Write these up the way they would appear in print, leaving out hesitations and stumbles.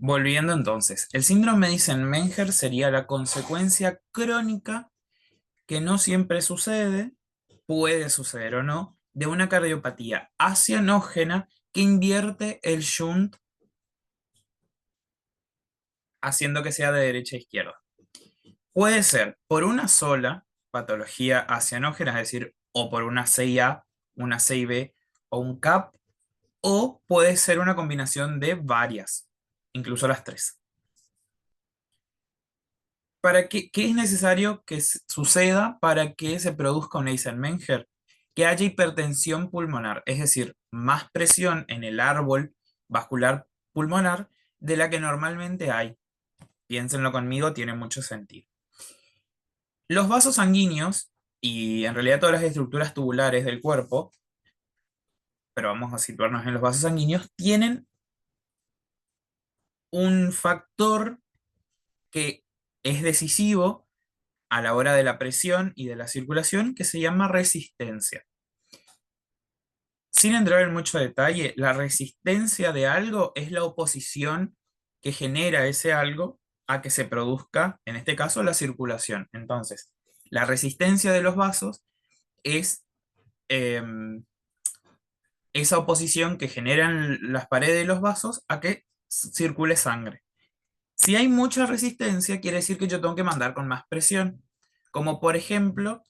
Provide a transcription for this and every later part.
Volviendo entonces, el síndrome de Eisenmenger sería la consecuencia crónica que no siempre sucede, puede suceder o no, de una cardiopatía acianógena que invierte el shunt haciendo que sea de derecha a izquierda. Puede ser por una sola patología acianógena, es decir, o por una CIA, una CIB o un CAP, o puede ser una combinación de varias, incluso las tres. ¿Qué es necesario que suceda para que se produzca un Eisenmenger? Que haya hipertensión pulmonar, es decir, más presión en el árbol vascular pulmonar de la que normalmente hay. Piénsenlo conmigo, tiene mucho sentido. Los vasos sanguíneos, y en realidad todas las estructuras tubulares del cuerpo, pero vamos a situarnos en los vasos sanguíneos, tienen un factor que es decisivo a la hora de la presión y de la circulación que se llama resistencia. Sin entrar en mucho detalle, la resistencia de algo es la oposición que genera ese algo a que se produzca, en este caso, la circulación. Entonces, la resistencia de los vasos es esa oposición que generan las paredes de los vasos a que circule sangre. Si hay mucha resistencia, quiere decir que yo tengo que mandar con más presión, como por ejemplo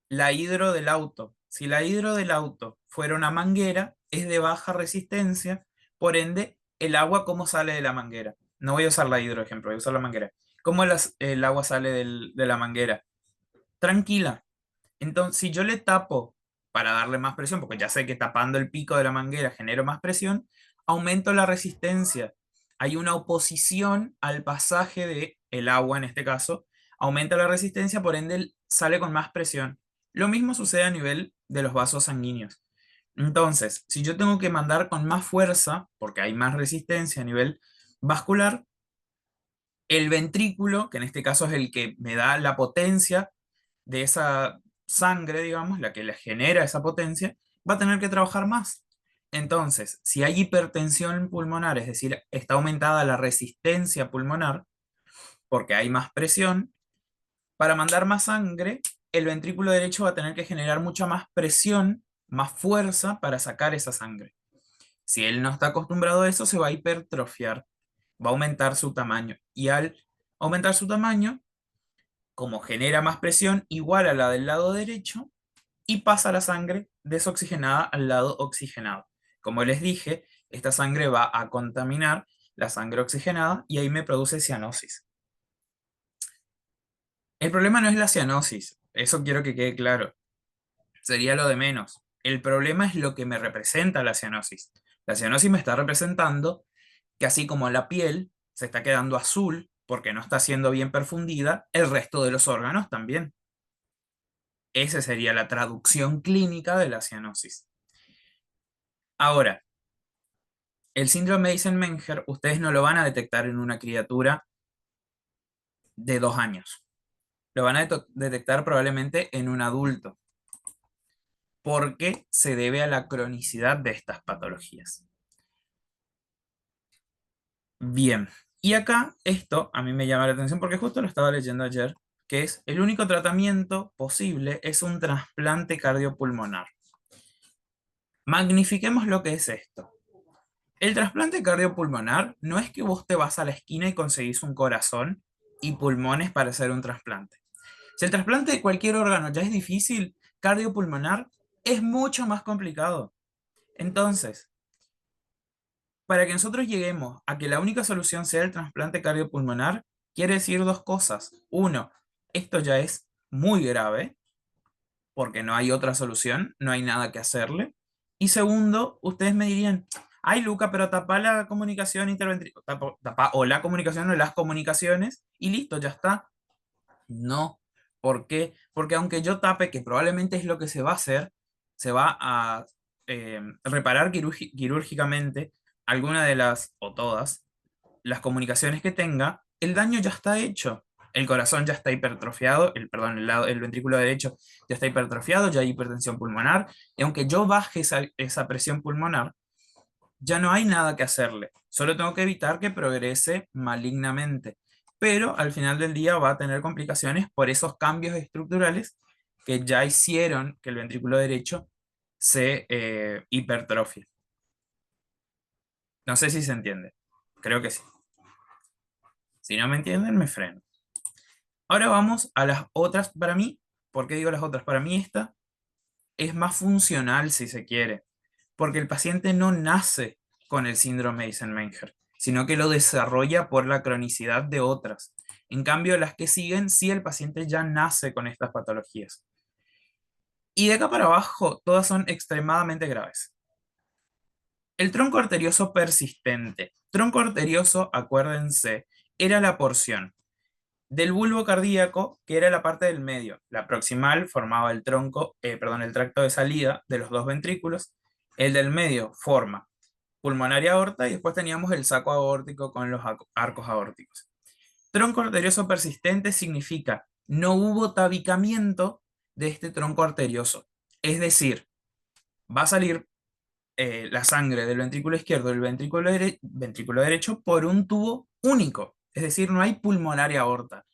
la hidro del auto. Si la hidro del auto fuera una manguera, es de baja resistencia, por ende, el agua, ¿cómo sale de la manguera? No voy a usar la hidro, ejemplo, voy a usar la manguera. ¿Cómo el agua sale de la manguera? Tranquila. Entonces, si yo le tapo para darle más presión, porque ya sé que tapando el pico de la manguera genero más presión, aumento la resistencia. Hay una oposición al pasaje de el agua, en este caso, aumenta la resistencia, por ende sale con más presión. Lo mismo sucede a nivel de los vasos sanguíneos. Entonces, si yo tengo que mandar con más fuerza, porque hay más resistencia a nivel vascular, el ventrículo, que en este caso es el que me da la potencia de esa sangre, digamos, la que le genera esa potencia, va a tener que trabajar más. Entonces, si hay hipertensión pulmonar, es decir, está aumentada la resistencia pulmonar, porque hay más presión, para mandar más sangre, el ventrículo derecho va a tener que generar mucha más presión, más fuerza para sacar esa sangre. Si él no está acostumbrado a eso, se va a hipertrofiar, va a aumentar su tamaño. Y al aumentar su tamaño, como genera más presión igual a la del lado derecho, y pasa la sangre desoxigenada al lado oxigenado. Como les dije, esta sangre va a contaminar la sangre oxigenada y ahí me produce cianosis. El problema no es la cianosis, eso quiero que quede claro, sería lo de menos. El problema es lo que me representa la cianosis. La cianosis me está representando que así como la piel se está quedando azul porque no está siendo bien perfundida, el resto de los órganos también. Esa sería la traducción clínica de la cianosis. Ahora, el síndrome de Eisenmenger, ustedes no lo van a detectar en una criatura de 2 años. Lo van a detectar probablemente en un adulto, porque se debe a la cronicidad de estas patologías. Bien, y acá esto a mí me llama la atención porque justo lo estaba leyendo ayer, que es el único tratamiento posible es un trasplante cardiopulmonar. Magnifiquemos lo que es esto. El trasplante cardiopulmonar no es que vos te vas a la esquina y conseguís un corazón y pulmones para hacer un trasplante. Si el trasplante de cualquier órgano ya es difícil, cardiopulmonar es mucho más complicado. Entonces, para que nosotros lleguemos a que la única solución sea el trasplante cardiopulmonar, quiere decir dos cosas. Uno, esto ya es muy grave, porque no hay otra solución, no hay nada que hacerle. Y segundo, ustedes me dirían, ay Luca, pero tapa la comunicación interventricular, tapa o la comunicación o las comunicaciones y listo, ya está. No. ¿Por qué? Porque aunque yo tape, que probablemente es lo que se va a hacer, se va a reparar quirúrgicamente alguna de las, o todas, las comunicaciones que tenga, el daño ya está hecho. El corazón ya está hipertrofiado, el ventrículo derecho ya está hipertrofiado, ya hay hipertensión pulmonar, y aunque yo baje esa presión pulmonar, ya no hay nada que hacerle. Solo tengo que evitar que progrese malignamente. Pero al final del día va a tener complicaciones por esos cambios estructurales que ya hicieron que el ventrículo derecho se hipertrofie. No sé si se entiende. Creo que sí. Si no me entienden, me freno. Ahora vamos a las otras. Para mí, ¿por qué digo las otras? Para mí esta es más funcional, si se quiere, porque el paciente no nace con el síndrome de Eisenmenger, sino que lo desarrolla por la cronicidad de otras. En cambio, las que siguen, sí el paciente ya nace con estas patologías. Y de acá para abajo, todas son extremadamente graves. El tronco arterioso persistente. Tronco arterioso, acuérdense, era la porción del bulbo cardíaco, que era la parte del medio. La proximal formaba el tronco, perdón, el tracto de salida de los dos ventrículos. El del medio forma pulmonar y aorta, y después teníamos el saco aórtico con los arcos aórticos. Tronco arterioso persistente significa no hubo tabicamiento de este tronco arterioso. Es decir, va a salir la sangre del ventrículo izquierdo y del ventrículo derecho por un tubo único. Es decir, no hay pulmonar y aorta.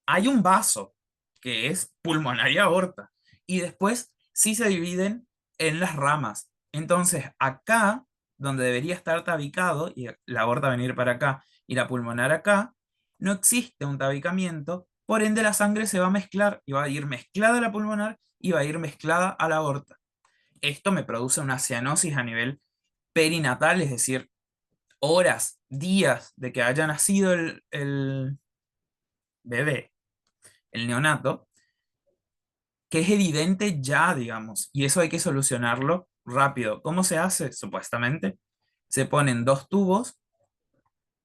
Hay un vaso que es pulmonar y aorta. Y después sí se dividen en las ramas. Entonces, acá, donde debería estar tabicado, y la aorta venir para acá y la pulmonar acá, no existe un tabicamiento, por ende la sangre se va a mezclar y va a ir mezclada a la pulmonar y va a ir mezclada a la aorta. Esto me produce una cianosis a nivel perinatal, es decir, horas, días de que haya nacido el bebé, el neonato, que es evidente ya, digamos, y eso hay que solucionarlo rápido. ¿Cómo se hace? Supuestamente, se ponen dos tubos,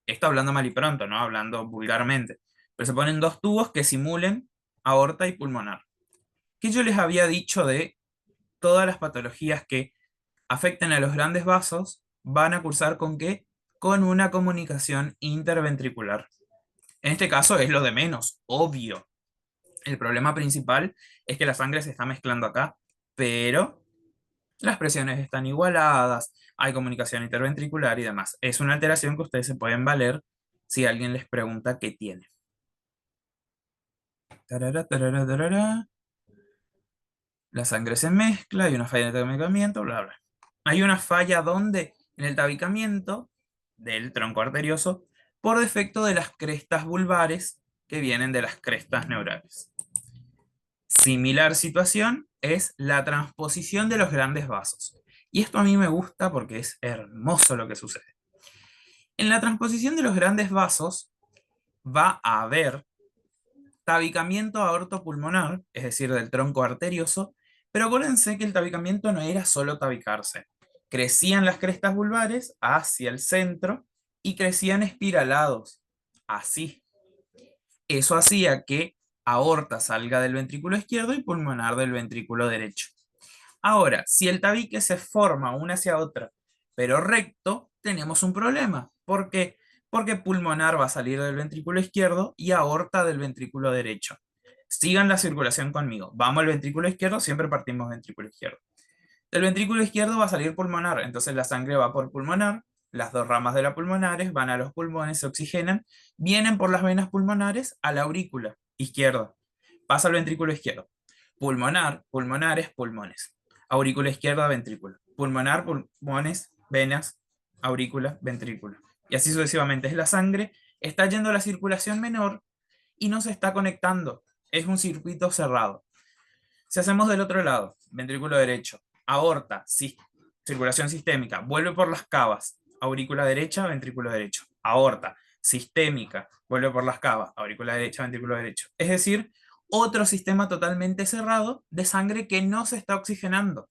esto hablando mal y pronto, ¿no? Hablando vulgarmente, pero se ponen dos tubos que simulen aorta y pulmonar. Que yo les había dicho de todas las patologías que afecten a los grandes vasos, van a cursar con qué? Con una comunicación interventricular. En este caso es lo de menos, obvio. El problema principal es que la sangre se está mezclando acá, pero las presiones están igualadas, hay comunicación interventricular y demás. Es una alteración que ustedes se pueden valer si alguien les pregunta qué tiene. Tarara, tarara, tarara. La sangre se mezcla, hay una falla en el tabicamiento, bla, bla. Hay una falla donde en el tabicamiento del tronco arterioso por defecto de las crestas vulvares que vienen de las crestas neurales. Similar situación es la transposición de los grandes vasos. Y esto a mí me gusta porque es hermoso lo que sucede. En la transposición de los grandes vasos va a haber tabicamiento aortopulmonar, es decir, del tronco arterioso, pero acuérdense que el tabicamiento no era solo tabicarse. Crecían las crestas vulvares hacia el centro y crecían espiralados, así. Eso hacía que aorta salga del ventrículo izquierdo y pulmonar del ventrículo derecho. Ahora, si el tabique se forma una hacia otra, pero recto, tenemos un problema. ¿Por qué? Porque pulmonar va a salir del ventrículo izquierdo y aorta del ventrículo derecho. Sigan la circulación conmigo. Vamos al ventrículo izquierdo, siempre partimos ventrículo izquierdo. Del ventrículo izquierdo va a salir pulmonar, entonces la sangre va por pulmonar, las dos ramas de la pulmonares van a los pulmones, se oxigenan, vienen por las venas pulmonares a la aurícula izquierda, pasa al ventrículo izquierdo. Pulmonar, pulmonares, pulmones. Aurícula izquierda, ventrículo. Pulmonar, pulmones, venas, aurícula, ventrículo. Y así sucesivamente. Es la sangre, está yendo a la circulación menor y no se está conectando. Es un circuito cerrado. Si hacemos del otro lado, ventrículo derecho, aorta, circulación sistémica, vuelve por las cavas, aurícula derecha, ventrículo derecho, aorta, sistémica, vuelve por las cavas, aurícula derecha, ventrículo derecho. Es decir, otro sistema totalmente cerrado de sangre que no se está oxigenando.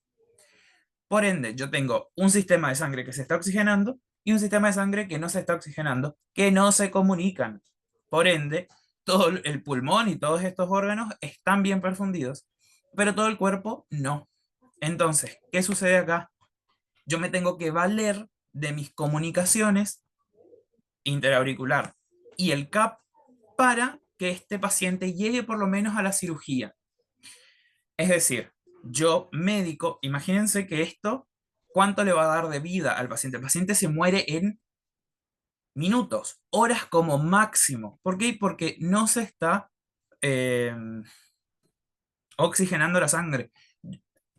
Por ende, yo tengo un sistema de sangre que se está oxigenando y un sistema de sangre que no se está oxigenando, que no se comunican. Por ende, todo el pulmón y todos estos órganos están bien perfundidos, pero todo el cuerpo no. Entonces, ¿qué sucede acá? Yo me tengo que valer de mis comunicaciones interauricular y el CAP para que este paciente llegue por lo menos a la cirugía. Es decir, yo médico, imagínense que esto, ¿cuánto le va a dar de vida al paciente? El paciente se muere en minutos, horas como máximo. ¿Por qué? Porque no se está eh, oxigenando la sangre.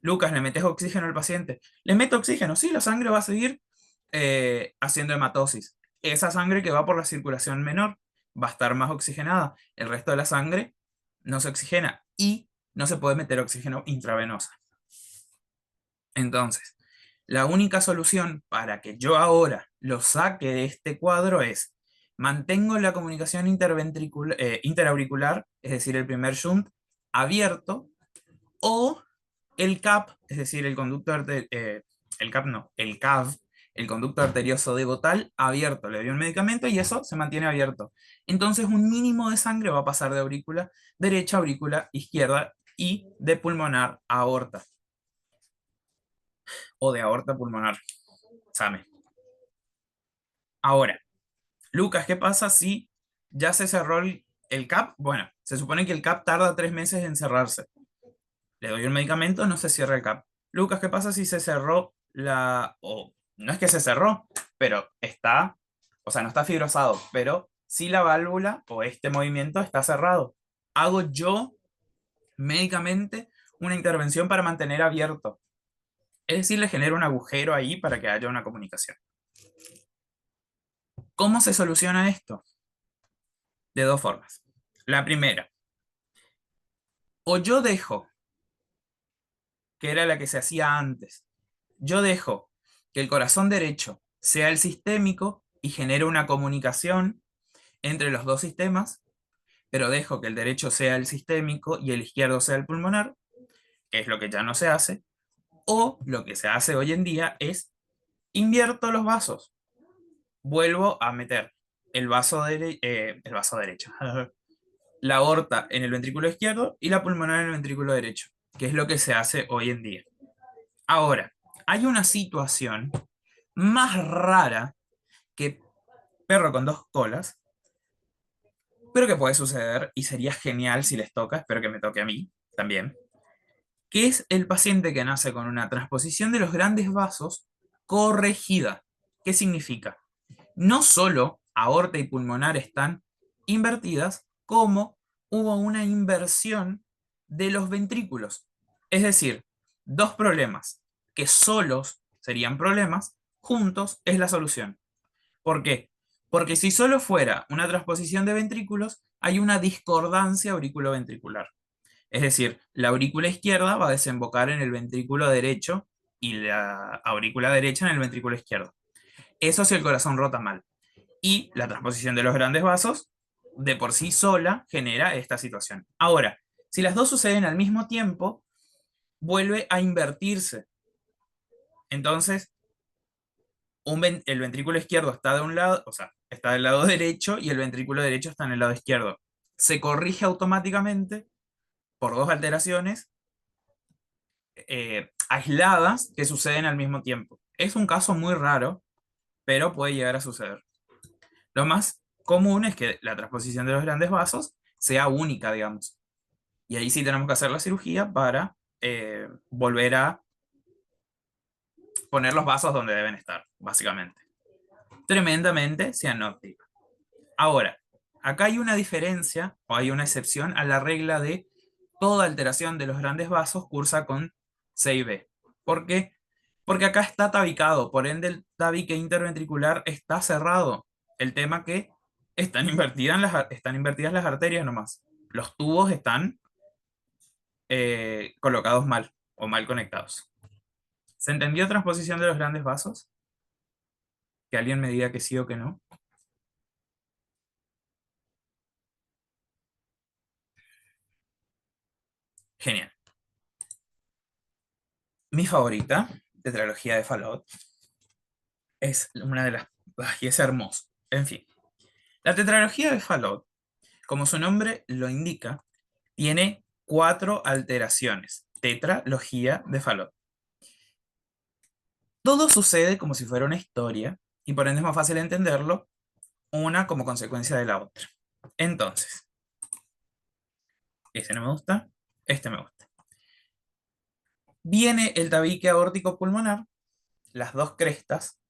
Lucas, ¿le metes oxígeno al paciente? ¿Le meto oxígeno? Sí, la sangre va a seguir haciendo hematosis. Esa sangre que va por la circulación menor va a estar más oxigenada. El resto de la sangre no se oxigena y no se puede meter oxígeno intravenosa. Entonces, la única solución para que yo ahora lo saque de este cuadro es mantengo la comunicación interauricular, es decir, el primer shunt abierto, o el CAP, es decir, el CAP no, el CAV, el conducto arterioso devotal abierto. Le doy un medicamento y eso se mantiene abierto. Entonces un mínimo de sangre va a pasar de aurícula derecha a aurícula izquierda y de pulmonar a aorta, o de aorta a pulmonar. Same. Ahora, Lucas, ¿qué pasa si ya se cerró el CAP? Bueno, se supone que el CAP tarda 3 meses en cerrarse. Le doy un medicamento, no se cierra el CAP. Lucas, ¿qué pasa si se cerró o no es que se cerró, pero está, o sea, no está fibrosado, pero si la válvula o este movimiento está cerrado? Hago yo médicamente una intervención para mantener abierto. Es decir, le genero un agujero ahí para que haya una comunicación. ¿Cómo se soluciona esto? De dos formas. La primera, o yo dejo, que era la que se hacía antes, yo dejo que el corazón derecho sea el sistémico y genere una comunicación entre los dos sistemas, pero dejo que el derecho sea el sistémico y el izquierdo sea el pulmonar, que es lo que ya no se hace, o lo que se hace hoy en día es invierto los vasos, vuelvo a meter el vaso derecho, la aorta en el ventrículo izquierdo y la pulmonar en el ventrículo derecho, que es lo que se hace hoy en día. Ahora, hay una situación más rara que perro con dos colas, pero que puede suceder y sería genial si les toca, espero que me toque a mí también, que es el paciente que nace con una transposición de los grandes vasos corregida. ¿Qué significa? No solo aorta y pulmonar están invertidas, como hubo una inversión de los ventrículos. Es decir, dos problemas que solos serían problemas, juntos es la solución. ¿Por qué? Porque si solo fuera una transposición de ventrículos, hay una discordancia auriculoventricular. Es decir, la aurícula izquierda va a desembocar en el ventrículo derecho y la aurícula derecha en el ventrículo izquierdo. Eso si el corazón rota mal. Y la transposición de los grandes vasos, de por sí sola, genera esta situación. Ahora, si las dos suceden al mismo tiempo, vuelve a invertirse. Entonces, el ventrículo izquierdo está de un lado, o sea, está del lado derecho y el ventrículo derecho está en el lado izquierdo. Se corrige automáticamente por dos alteraciones aisladas que suceden al mismo tiempo. Es un caso muy raro, pero puede llegar a suceder. Lo más común es que la transposición de los grandes vasos sea única, digamos. Y ahí sí tenemos que hacer la cirugía para volver a poner los vasos donde deben estar, básicamente. Tremendamente cianóptica. Ahora, acá hay una diferencia o hay una excepción a la regla de toda alteración de los grandes vasos cursa con C y B. ¿Por qué? Porque acá está tabicado, por ende el tabique interventricular está cerrado. El tema que están invertidas las arterias nomás. Los tubos están colocados mal o mal conectados. ¿Se entendió transposición de los grandes vasos? Que alguien me diga que sí o que no. Genial. Mi favorita, tetralogía de Fallot, es una de las... ¡Ay, es hermoso! En fin, la tetralogía de Fallot, como su nombre lo indica, tiene 4 alteraciones. Tetralogía de Fallot. Todo sucede como si fuera una historia y por ende es más fácil entenderlo una como consecuencia de la otra. Entonces, este no me gusta, este me gusta. Viene el tabique aórtico pulmonar, las dos crestas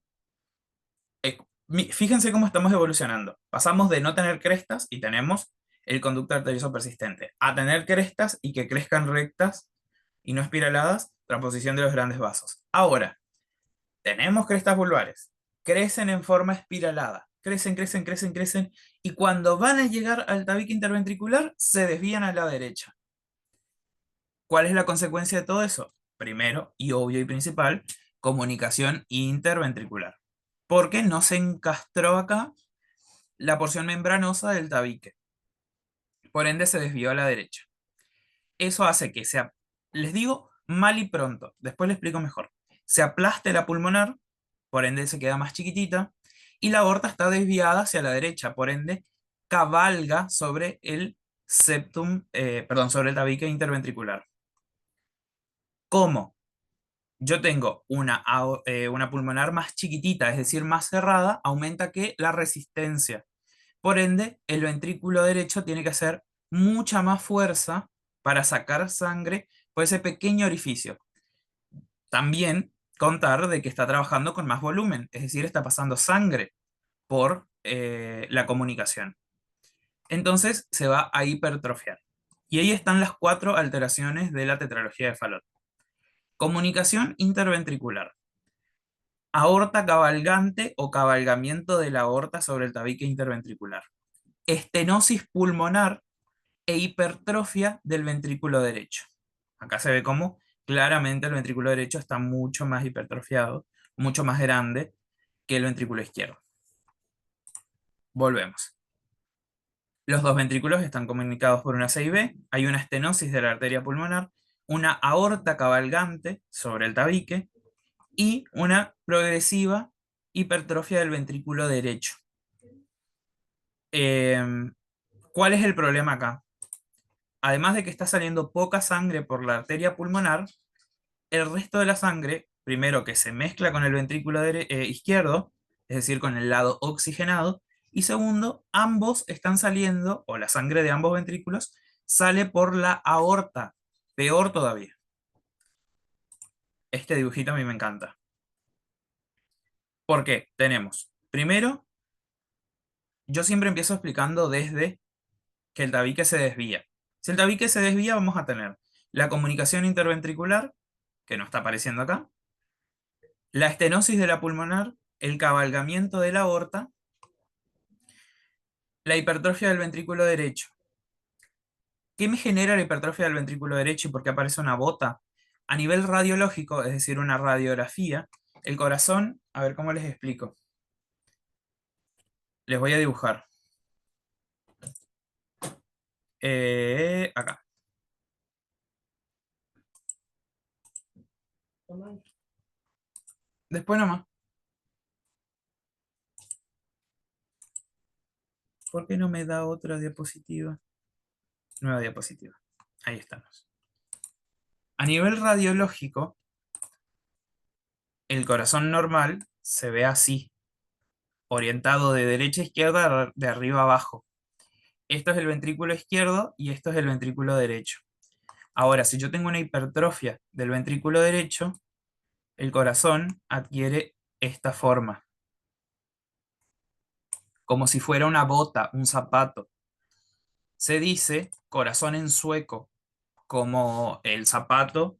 Fíjense cómo estamos evolucionando. Pasamos de no tener crestas y tenemos el conducto arterioso persistente, a tener crestas y que crezcan rectas y no espiraladas, transposición de los grandes vasos. Ahora, tenemos crestas vulvares, crecen en forma espiralada, crecen, crecen, crecen, crecen, y cuando van a llegar al tabique interventricular, se desvían a la derecha. ¿Cuál es la consecuencia de todo eso? Primero, y obvio y principal, comunicación interventricular. Porque no se encastró acá la porción membranosa del tabique. Por ende, se desvió a la derecha. Eso hace que sea, les digo, mal y pronto. Después les explico mejor. Se aplaste la pulmonar, por ende se queda más chiquitita, y la aorta está desviada hacia la derecha, por ende cabalga sobre el septum, perdón, sobre el tabique interventricular. ¿Cómo? Yo tengo una pulmonar más chiquitita, es decir, más cerrada, aumenta que la resistencia. Por ende, el ventrículo derecho tiene que hacer mucha más fuerza para sacar sangre por ese pequeño orificio. También contar de que está trabajando con más volumen, es decir, está pasando sangre por la comunicación. Entonces se va a hipertrofiar. Y ahí están las cuatro alteraciones de la tetralogía de Fallot. Comunicación interventricular. Aorta cabalgante o cabalgamiento de la aorta sobre el tabique interventricular. Estenosis pulmonar e hipertrofia del ventrículo derecho. Acá se ve cómo claramente el ventrículo derecho está mucho más hipertrofiado, mucho más grande que el ventrículo izquierdo. Volvemos. Los dos ventrículos están comunicados por una CIB, hay una estenosis de la arteria pulmonar, una aorta cabalgante sobre el tabique y una progresiva hipertrofia del ventrículo derecho. ¿Cuál es el problema acá? Además de que está saliendo poca sangre por la arteria pulmonar, el resto de la sangre, primero que se mezcla con el ventrículo izquierdo, es decir, con el lado oxigenado, y segundo, ambos están saliendo, o la sangre de ambos ventrículos, sale por la aorta. Peor todavía. Este dibujito a mí me encanta. ¿Por qué? Tenemos, primero, yo siempre empiezo explicando desde que el tabique se desvía. Si el tabique se desvía, vamos a tener la comunicación interventricular, que no está apareciendo acá, la estenosis de la pulmonar, el cabalgamiento de la aorta, la hipertrofia del ventrículo derecho. ¿Qué me genera la hipertrofia del ventrículo derecho y por qué aparece una bota? A nivel radiológico, es decir, una radiografía, el corazón, a ver cómo les explico. Les voy a dibujar. Acá. Después nomás. ¿Por qué no me da otra diapositiva? Nueva diapositiva. Ahí estamos. A nivel radiológico, el corazón normal se ve así, orientado de derecha a izquierda, de arriba a abajo. Esto es el ventrículo izquierdo y esto es el ventrículo derecho. Ahora, si yo tengo una hipertrofia del ventrículo derecho, el corazón adquiere esta forma, como si fuera una bota, un zapato. Se dice corazón en sueco, como el zapato,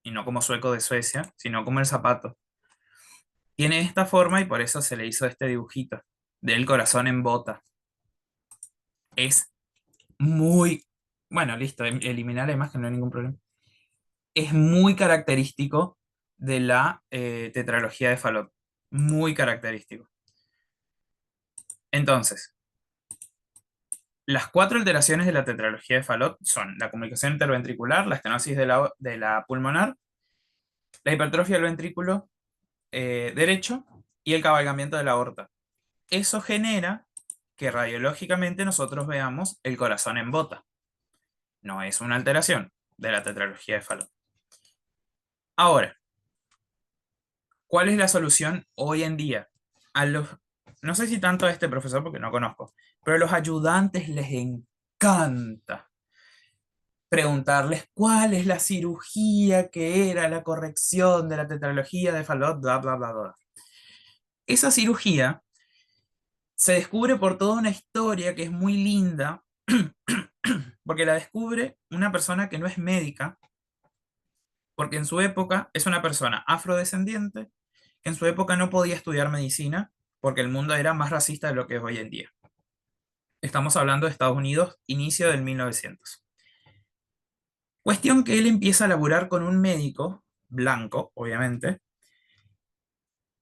y no como sueco de Suecia, sino como el zapato. Tiene esta forma y por eso se le hizo este dibujito del corazón en bota. Es muy, bueno, listo, eliminar la imagen, no hay ningún problema. Es muy característico de la tetralogía de Fallot. Muy característico. Entonces, las cuatro alteraciones de la tetralogía de Fallot son la comunicación interventricular, la estenosis de la pulmonar, la hipertrofia del ventrículo derecho y el cabalgamiento de la aorta. Eso genera que radiológicamente nosotros veamos el corazón en bota. No es una alteración de la tetralogía de Fallot. Ahora, ¿cuál es la solución hoy en día? A los, no sé si tanto a este profesor porque no conozco, pero a los ayudantes les encanta preguntarles cuál es la cirugía que era la corrección de la tetralogía de Fallot, bla, bla, bla, bla. Esa cirugía Se descubre por toda una historia que es muy linda, porque la descubre una persona que no es médica, porque en su época es una persona afrodescendiente, que en su época no podía estudiar medicina, porque el mundo era más racista de lo que es hoy en día. Estamos hablando de Estados Unidos, inicio del 1900. Cuestión que él empieza a laburar con un médico, blanco, obviamente,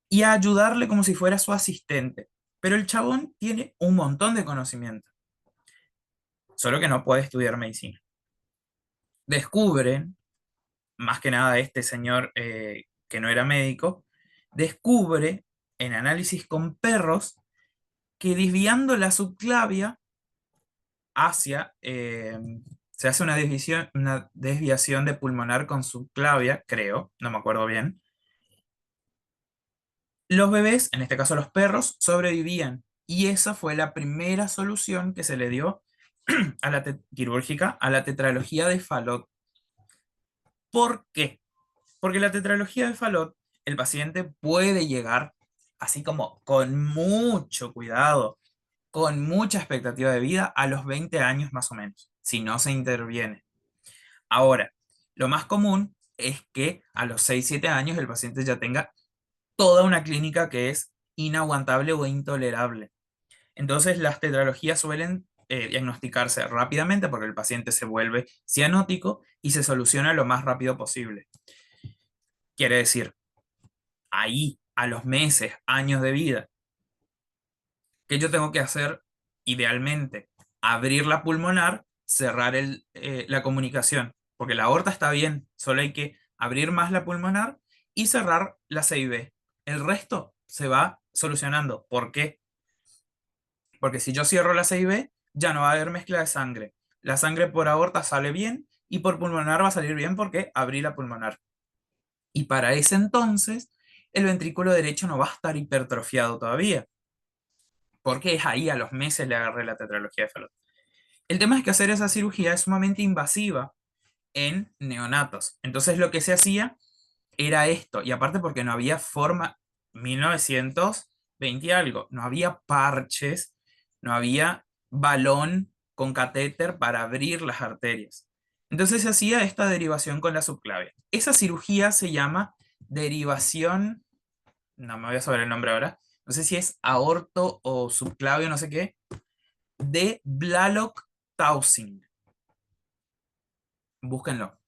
y a ayudarle como si fuera su asistente. Pero el chabón tiene un montón de conocimiento, solo que no puede estudiar medicina. Descubren, más que nada este señor que no era médico, descubre en análisis con perros que desviando la subclavia hacia, se hace una desviación de pulmonar con subclavia, creo, no me acuerdo bien. Los bebés, en este caso los perros, sobrevivían. Y esa fue la primera solución que se le dio a la quirúrgica a la tetralogía de Fallot. ¿Por qué? Porque la tetralogía de Fallot, el paciente puede llegar así como con mucho cuidado, con mucha expectativa de vida a los 20 años más o menos, si no se interviene. Ahora, lo más común es que a los 6 7 años el paciente ya tenga toda una clínica que es inaguantable o intolerable. Entonces, las tetralogías suelen diagnosticarse rápidamente porque el paciente se vuelve cianótico y se soluciona lo más rápido posible. Quiere decir, ahí, a los meses, años de vida, ¿qué yo tengo que hacer idealmente? Abrir la pulmonar, cerrar la comunicación, porque la aorta está bien, solo hay que abrir más la pulmonar y cerrar la CIB. El resto se va solucionando. ¿Por qué? Porque si yo cierro la CIB, ya no va a haber mezcla de sangre. La sangre por aorta sale bien y por pulmonar va a salir bien porque abrí la pulmonar. Y para ese entonces, el ventrículo derecho no va a estar hipertrofiado todavía, porque es ahí a los meses le agarré la tetralogía de Fallot. El tema es que hacer esa cirugía es sumamente invasiva en neonatos. Entonces lo que se hacía era esto, y aparte porque no había forma, 1920 y algo, no había parches, no había balón con catéter para abrir las arterias. Entonces se hacía esta derivación con la subclavia. Esa cirugía se llama derivación, no me voy a saber el nombre ahora, no sé si es aorto o subclavio, no sé qué, de Blalock-Taussig. Búsquenlo.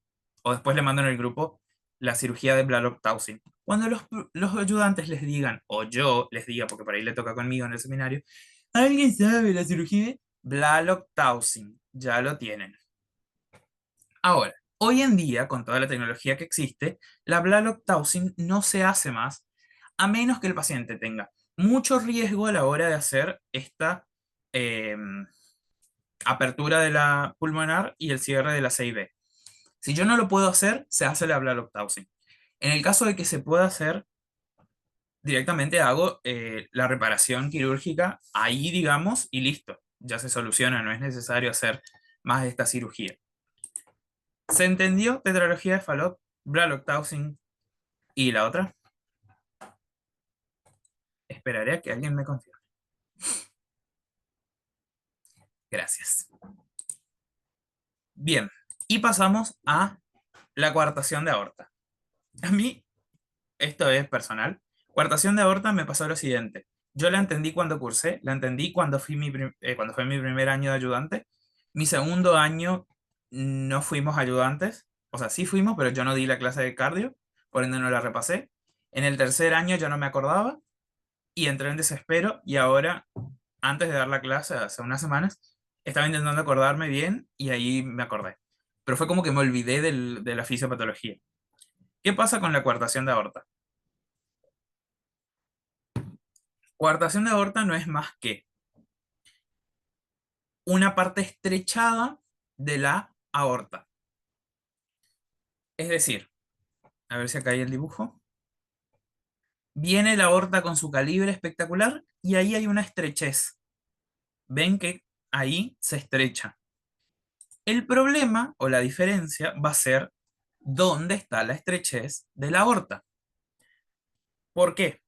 O después le mando en el grupo la cirugía de Blalock-Taussig. Cuando los ayudantes les digan, o yo les diga, porque por ahí le toca conmigo en el seminario, ¿alguien sabe la cirugía de Blalock-Taussig? Ya lo tienen. Ahora, hoy en día, con toda la tecnología que existe, la Blalock-Taussig no se hace más a menos que el paciente tenga mucho riesgo a la hora de hacer esta eh, apertura de la pulmonar y el cierre de la CIB. Si yo no lo puedo hacer, se hace la Blalock-Taussig. En el caso de que se pueda hacer, directamente hago la reparación quirúrgica ahí, digamos, y listo. Ya se soluciona, no es necesario hacer más de esta cirugía. ¿Se entendió? Tetralogía de Fallot, Blalock-Taussig y la otra. Esperaré a que alguien me confirme. Gracias. Bien, y pasamos a la coartación de aorta. A mí, esto es personal. Coartación de aorta me pasó lo siguiente. Yo la entendí cuando cursé, la entendí cuando cuando fue mi primer año de ayudante. Mi segundo año no fuimos ayudantes, o sea, sí fuimos, pero yo no di la clase de cardio, por ende no la repasé. En el tercer año ya no me acordaba y entré en desespero y ahora, antes de dar la clase, hace unas semanas, estaba intentando acordarme bien y ahí me acordé. Pero fue como que me olvidé de la fisiopatología. ¿Qué pasa con la coartación de aorta? Coartación de aorta no es más que una parte estrechada de la aorta. Es decir, a ver si acá hay el dibujo. Viene la aorta con su calibre espectacular y ahí hay una estrechez. Ven que ahí se estrecha. El problema o la diferencia va a ser dónde está la estrechez de la aorta. ¿Por qué?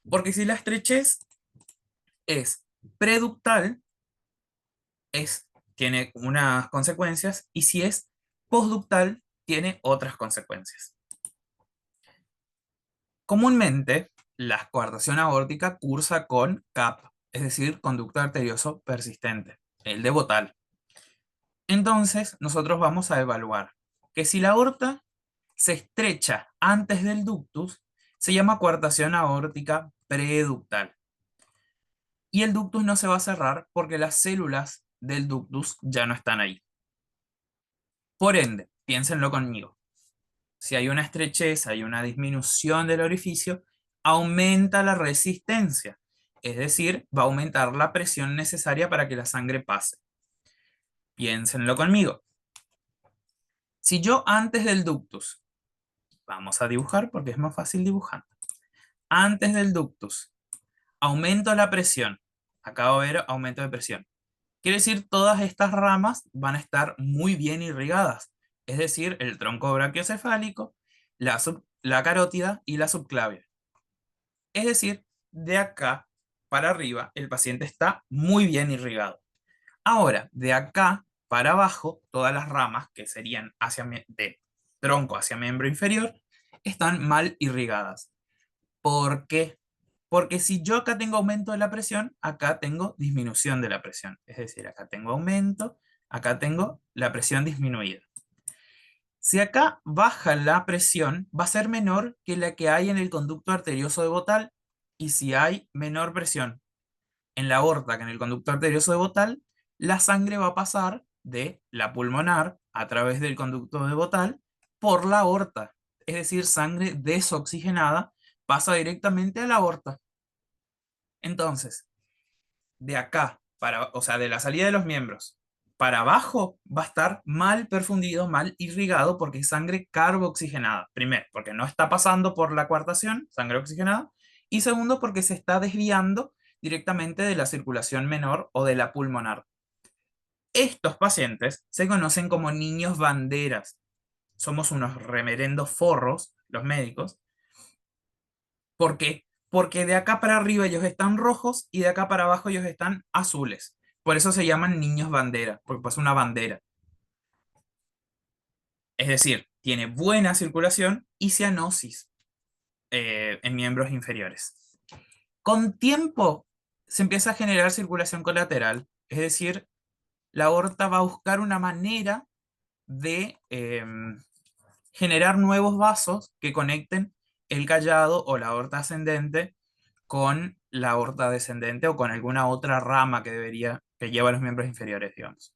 Porque si la estrechez es preductal, tiene unas consecuencias, y si es posductal, tiene otras consecuencias. Comúnmente, la coartación aórtica cursa con CAP, es decir, conducto arterioso persistente, el de Botal. Entonces, nosotros vamos a evaluar que si la aorta se estrecha antes del ductus, se llama coartación aórtica preductal. Y el ductus no se va a cerrar porque las células del ductus ya no están ahí. Por ende, piénsenlo conmigo. Si hay una estrechez, hay una disminución del orificio, aumenta la resistencia. Es decir, va a aumentar la presión necesaria para que la sangre pase. Piénsenlo conmigo. Si yo antes del ductus, vamos a dibujar porque es más fácil dibujando. Antes del ductus, aumento la presión. Acá va a haber aumento de presión. Quiere decir, todas estas ramas van a estar muy bien irrigadas. Es decir, el tronco brachiocefálico, la carótida y la subclavia. Es decir, de acá para arriba, el paciente está muy bien irrigado. Ahora, de acá para abajo, todas las ramas que serían de tronco hacia miembro inferior, están mal irrigadas. ¿Por qué? Porque si yo acá tengo aumento de la presión, acá tengo disminución de la presión. Es decir, acá tengo aumento, acá tengo la presión disminuida. Si acá baja la presión, va a ser menor que la que hay en el conducto arterioso de Botal. Y si hay menor presión en la aorta que en el conducto arterioso de Botal, la sangre va a pasar de la pulmonar a través del conducto de Botal por la aorta. Es decir, sangre desoxigenada pasa directamente a la aorta. Entonces, de acá, o sea, de la salida de los miembros para abajo, va a estar mal perfundido, mal irrigado, porque es sangre carboxigenada. Primero, porque no está pasando por la coartación, sangre oxigenada. Y segundo, porque se está desviando directamente de la circulación menor o de la pulmonar. Estos pacientes se conocen como niños banderas. Somos unos remerendos forros, los médicos. ¿Por qué? Porque de acá para arriba ellos están rojos y de acá para abajo ellos están azules. Por eso se llaman niños bandera, porque pasa una bandera. Es decir, tiene buena circulación y cianosis en miembros inferiores. Con tiempo se empieza a generar circulación colateral, es decir, la aorta va a buscar una manera de generar nuevos vasos que conecten el callado o la aorta ascendente con la aorta descendente o con alguna otra rama que lleva a los miembros inferiores, digamos.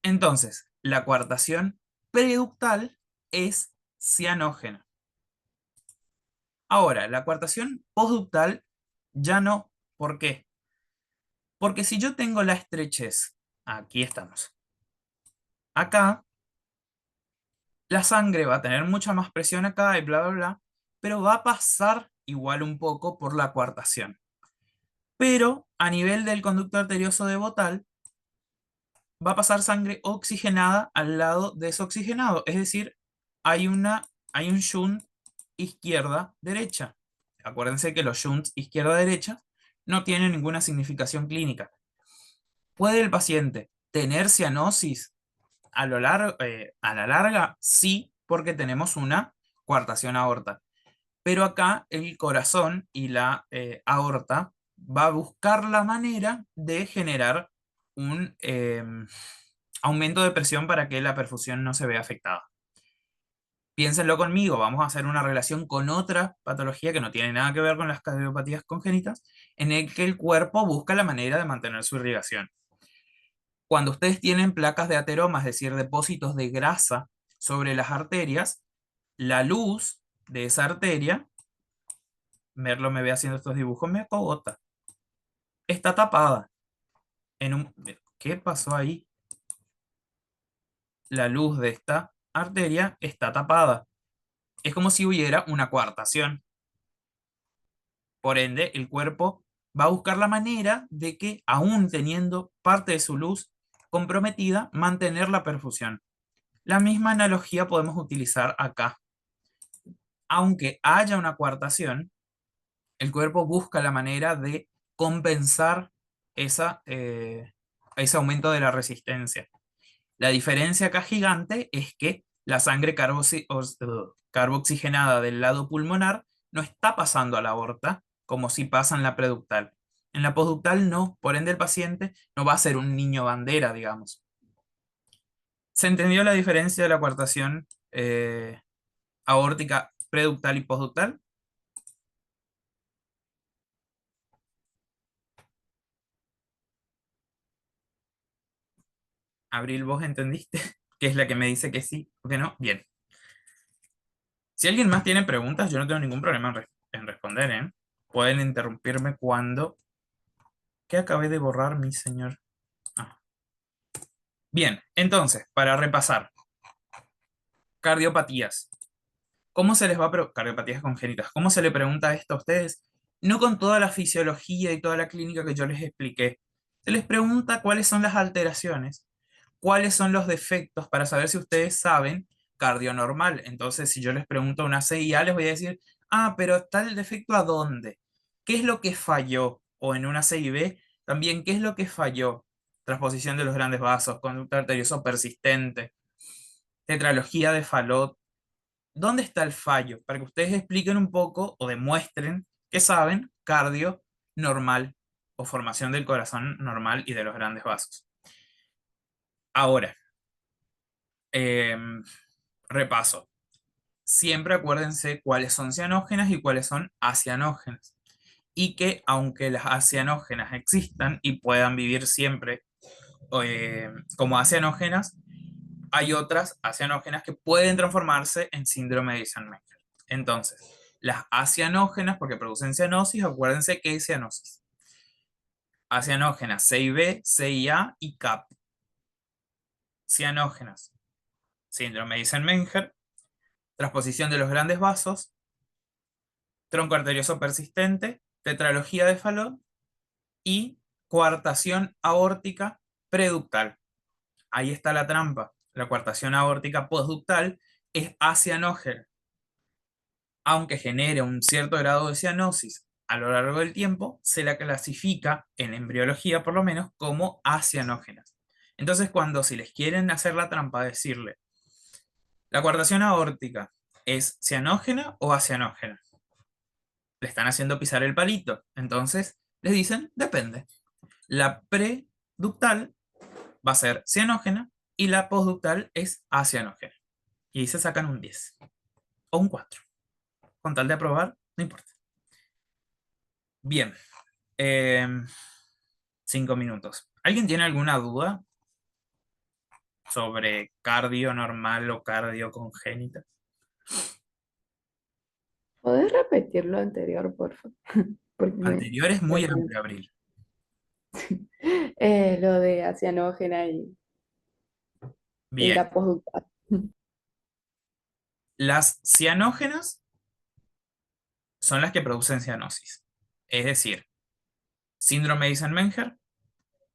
Entonces, la coartación preductal es cianógena. Ahora, la coartación postductal ya no. ¿Por qué? Porque si yo tengo la estrechez, aquí estamos. Acá, la sangre va a tener mucha más presión acá y bla, bla, bla, pero va a pasar igual un poco por la coartación. Pero a nivel del conducto arterioso de Botal, va a pasar sangre oxigenada al lado desoxigenado. Es decir, hay un shunt izquierda-derecha. Acuérdense que los shunts izquierda-derecha no tienen ninguna significación clínica. ¿Puede el paciente tener cianosis a la larga? Sí, porque tenemos una coartación aorta. Pero acá el corazón y la aorta va a buscar la manera de generar un aumento de presión para que la perfusión no se vea afectada. Piénsenlo conmigo, vamos a hacer una relación con otra patología que no tiene nada que ver con las cardiopatías congénitas, en el que el cuerpo busca la manera de mantener su irrigación. Cuando ustedes tienen placas de ateroma, es decir, depósitos de grasa sobre las arterias, la luz de esa arteria, Merlo me ve haciendo estos dibujos, me acogota, está tapada en un... ¿Qué pasó ahí? La luz de esta arteria está tapada. Es como si hubiera una coartación. Por ende, el cuerpo va a buscar la manera de que, aún teniendo parte de su luz comprometida, mantener la perfusión. La misma analogía podemos utilizar acá. Aunque haya una coartación, el cuerpo busca la manera de compensar esa, ese aumento de la resistencia. La diferencia acá gigante es que la sangre carboxigenada del lado pulmonar no está pasando a la aorta como si pasa en la preductal. En la posductal no, por ende el paciente no va a ser un niño bandera, digamos. ¿Se entendió la diferencia de la coartación aórtica preductal y posductal? Abril, ¿vos entendiste? ¿Qué es la que me dice que sí o que no? Bien. Si alguien más tiene preguntas, yo no tengo ningún problema en responder, ¿eh? Pueden interrumpirme cuando... ¿Qué acabé de borrar, mi señor? Ah. Bien, entonces, para repasar, cardiopatías. ¿Cómo se les va a cardiopatías congénitas? ¿Cómo se le pregunta esto a ustedes? No con toda la fisiología y toda la clínica que yo les expliqué. Se les pregunta cuáles son las alteraciones, cuáles son los defectos para saber si ustedes saben cardionormal. Entonces, si yo les pregunto una CIA, les voy a decir, ah, pero ¿está el defecto a dónde? ¿Qué es lo que falló? O en una CIB, también, ¿qué es lo que falló? Transposición de los grandes vasos, conducta arteriosa persistente, tetralogía de Fallot. ¿Dónde está el fallo? Para que ustedes expliquen un poco o demuestren que saben cardio normal o formación del corazón normal y de los grandes vasos. Ahora, em, repaso. Siempre acuérdense cuáles son cianógenas y cuáles son acianógenas. Y que aunque las acianógenas existan y puedan vivir siempre como acianógenas, hay otras acianógenas que pueden transformarse en síndrome de Eisenmenger. Entonces, las acianógenas, porque producen cianosis, acuérdense que es cianosis. Acianógenas CIB, CIA y CAP. Cianógenas, síndrome de Eisenmenger, transposición de los grandes vasos, tronco arterioso persistente, tetralogía de Fallot y coartación aórtica preductal. Ahí está la trampa. La coartación aórtica postductal es acianógena, aunque genere un cierto grado de cianosis a lo largo del tiempo, se la clasifica, en embriología por lo menos, como acianógenas. Entonces, cuando si les quieren hacer la trampa, decirle, ¿la coartación aórtica es cianógena o acianógena? Le están haciendo pisar el palito. Entonces, les dicen, depende. La preductal va a ser cianógena y la postductal es acianógena. Y ahí se sacan un 10 o un 4. Con tal de aprobar, no importa. Bien, 5 minutos. ¿Alguien tiene alguna duda sobre cardio normal o cardio congénita? ¿Podés repetir lo anterior, por favor? Porque me Anterior es muy perdí. amplio, Abril. Lo de acianógena y Bien, la posductal. las cianógenas son las que producen cianosis. Es decir, síndrome de Eisenmenger,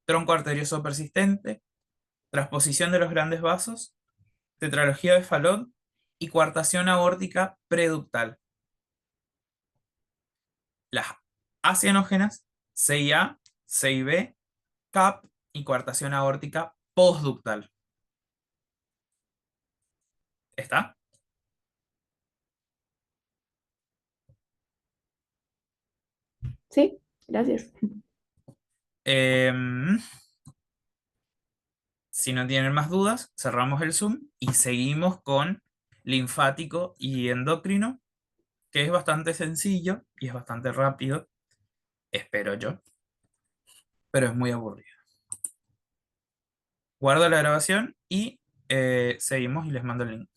tronco arterioso persistente, transposición de los grandes vasos, tetralogía de Fallot y coartación aórtica preductal. Las acianógenas, CIA, CIB, CAP y coartación aórtica postductal. ¿Está? Sí, gracias. Em, si no tienen más dudas, cerramos el Zoom y seguimos con linfático y endocrino, que es bastante sencillo y es bastante rápido, espero yo, pero es muy aburrido. Guardo la grabación y seguimos y les mando el link.